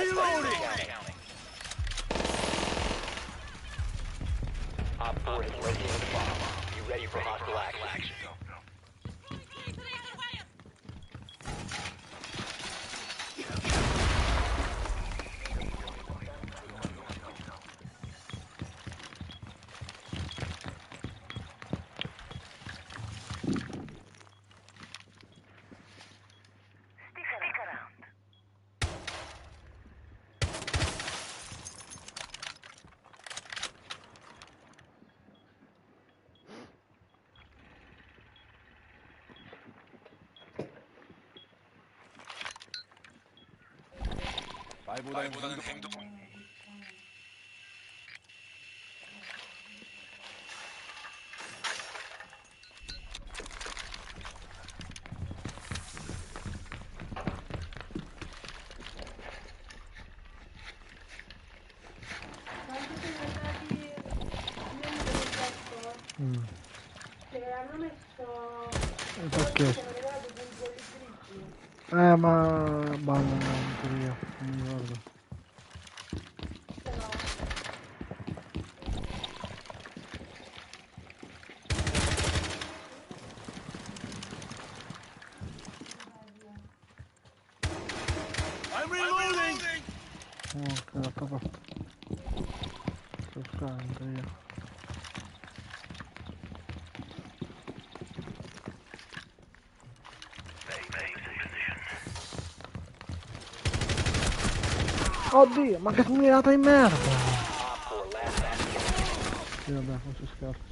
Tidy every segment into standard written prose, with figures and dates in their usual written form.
Reloading! Op 4 has located the bomb. Be ready for hostile action. 말보다는 행동. Che hanno messo perché? Ma ballano in teoria, non mi ricordo. I'm reloading! Che l'altra parte. Sto scavando in teoria. Oddio, ma che mirata di merda! Sì, vabbè, non si scherza.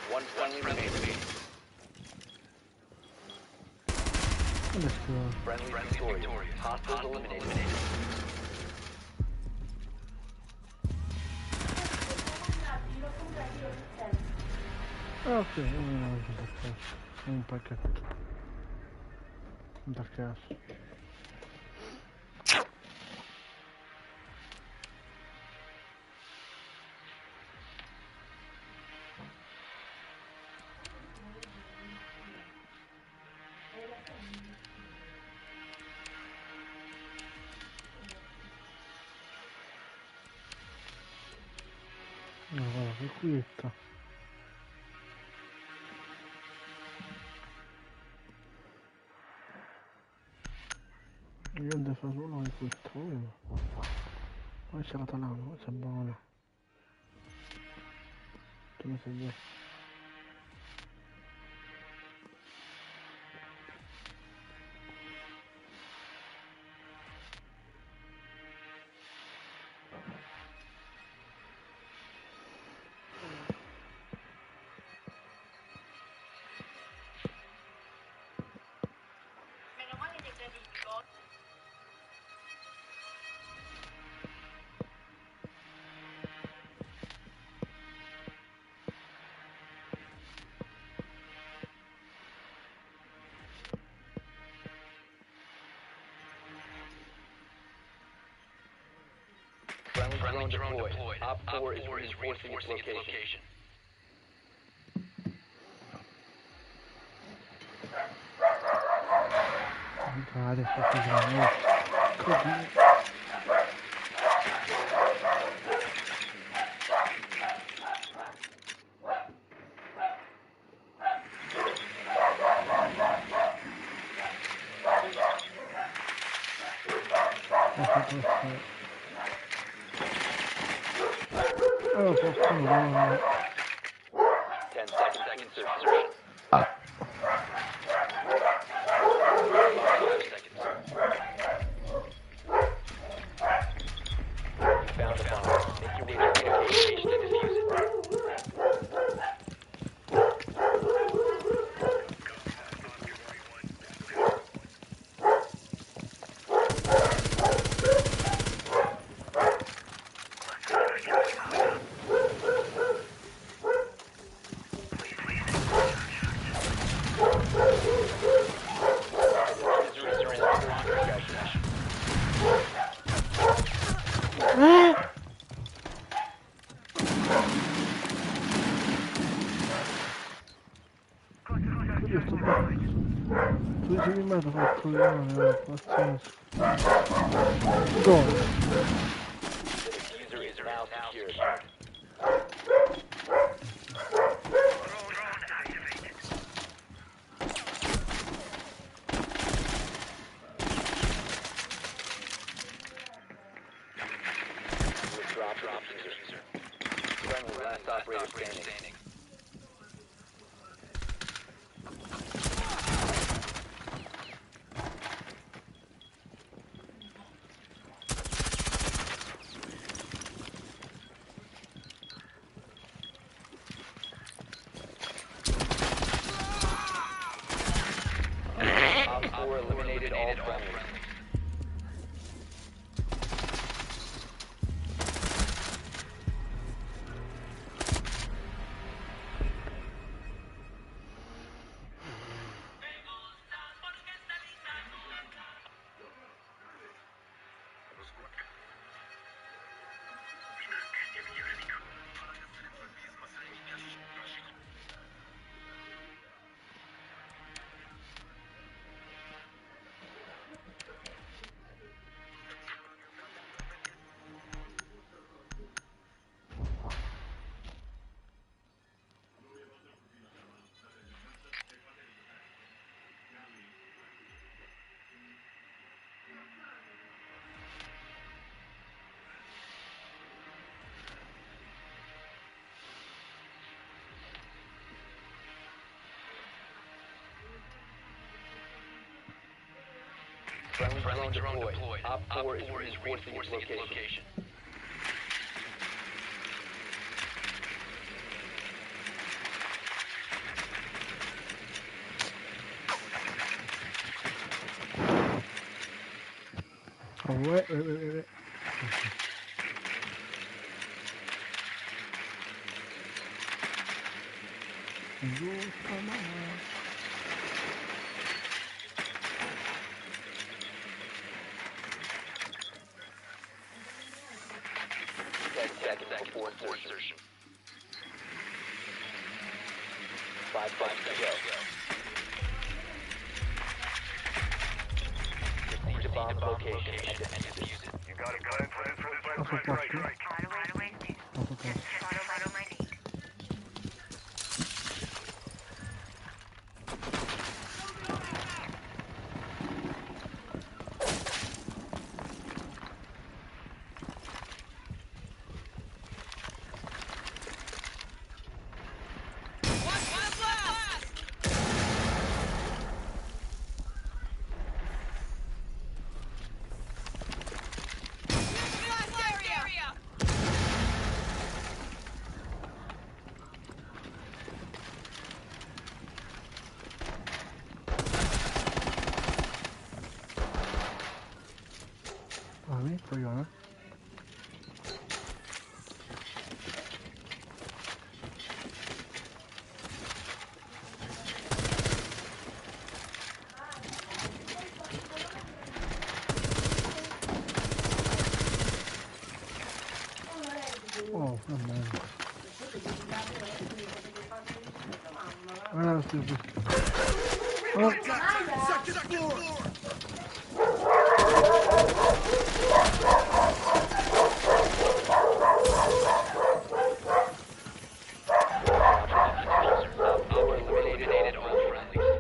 One friendly remaining. Adesso... Friendly victorious. Hostiles eliminated. Ah, ok, un pacchetto. Un pacchetto. No, guarda, che quietta. Io devo fare solo il quietto, poi c'è la talana, poi c'è buono. Come sei già? Friendly drone deployed. Op 4 is reinforcing its location. Adesso si chiama. Così. Oh, porca 10 seconds to insertion. 5 seconds. You found the bomb. Make your way to the location to defuse it. me l'ha fatto male, pazzesco. Dove? The diffuser is now secured. Drop diffuser. Friendly last operator standing. Op 4 eliminated all friendlies. Friendly drone deployed. Op 4 is reinforcing its location. Oh, wait. Giusto, ma... 10 seconds before insertion. 5 seconds to go. Proceed to bomb location and defuse it. You got a plan for this Posso posto? Posso posto. Vai, coglione. Oh, va bene. Guarda, sì. Oh. Op 4 eliminated all friendlies.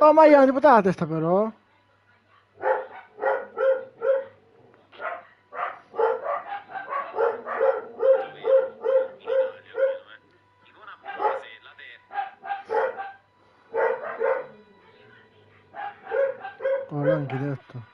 Oh, ma io non ti buttare la testa però. Oh, l'ho anche detto.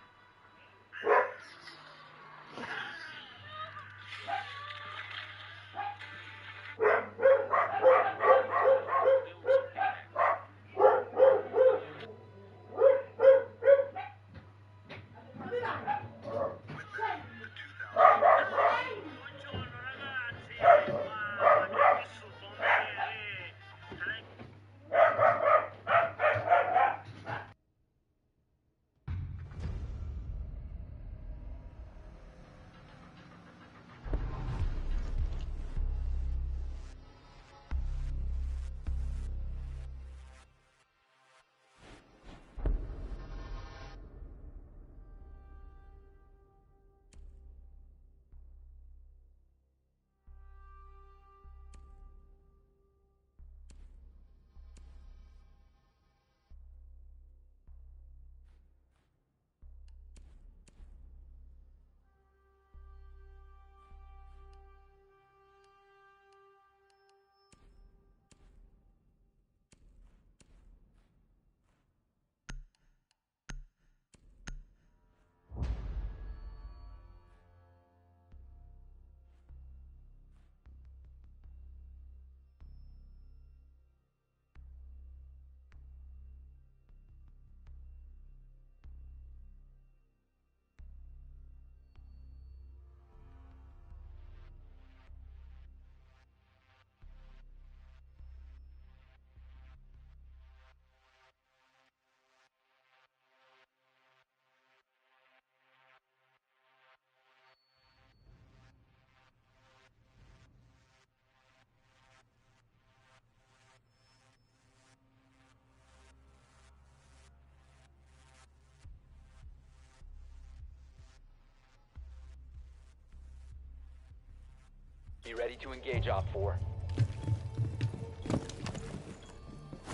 Be ready to engage Op 4.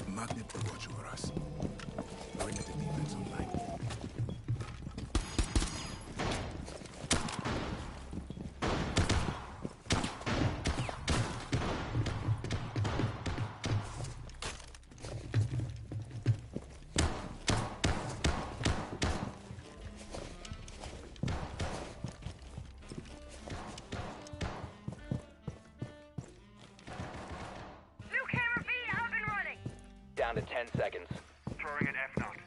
Magnet will watch over us. Perimeter defense online. Down to 10 seconds. Throwing an F-Naught.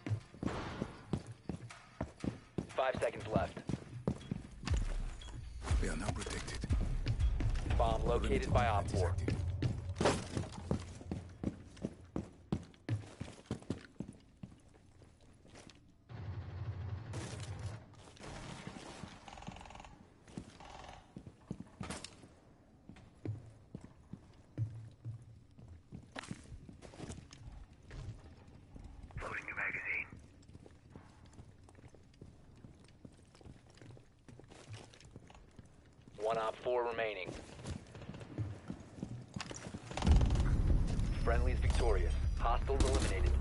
5 seconds left. We are now protected. Bomb located by Op 4. Active. Loading new magazine. One Op 4 remaining. Friendly's victorious. Hostiles eliminated.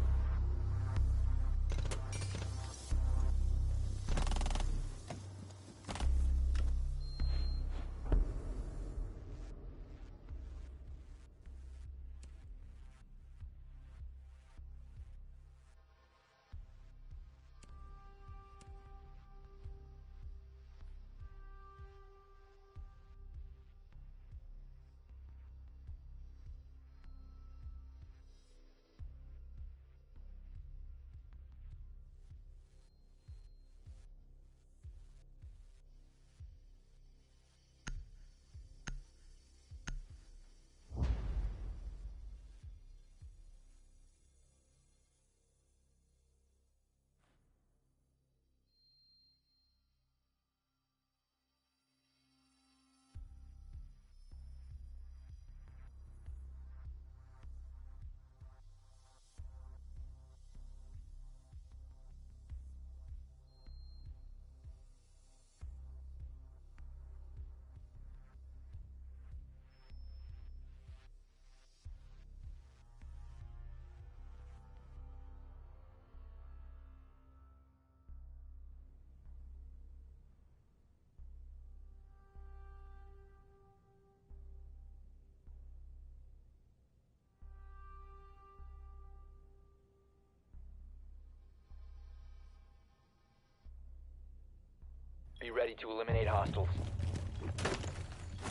Be ready to eliminate hostiles.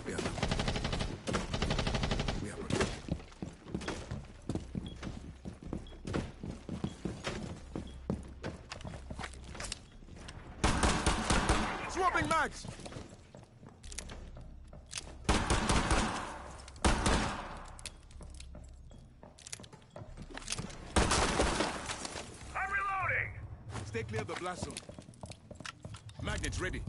We are protected. Swapping mags! I'm reloading! Stay clear of the blast zone. Magnets ready.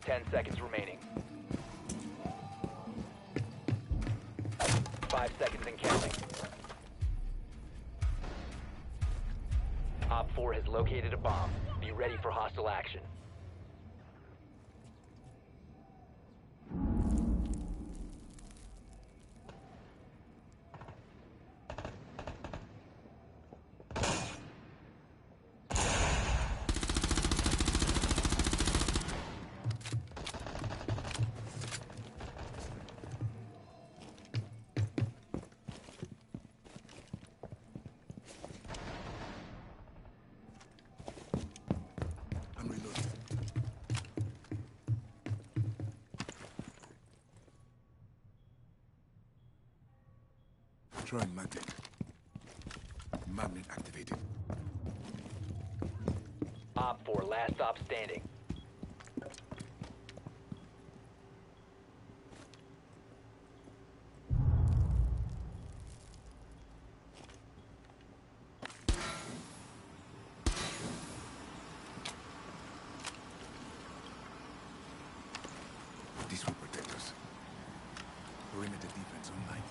10 seconds remaining. 5 seconds and counting. Op 4 has located a bomb. Be ready for hostile action. I'm reloading. Throwing magnet. Magnet activated. Op 4, last stop standing. This will protect us. Perimeter defense online.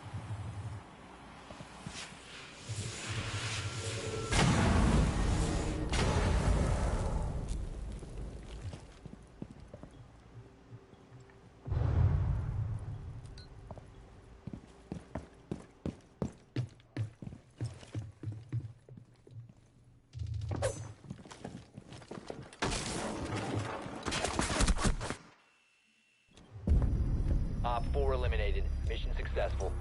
eliminated. Mission successful.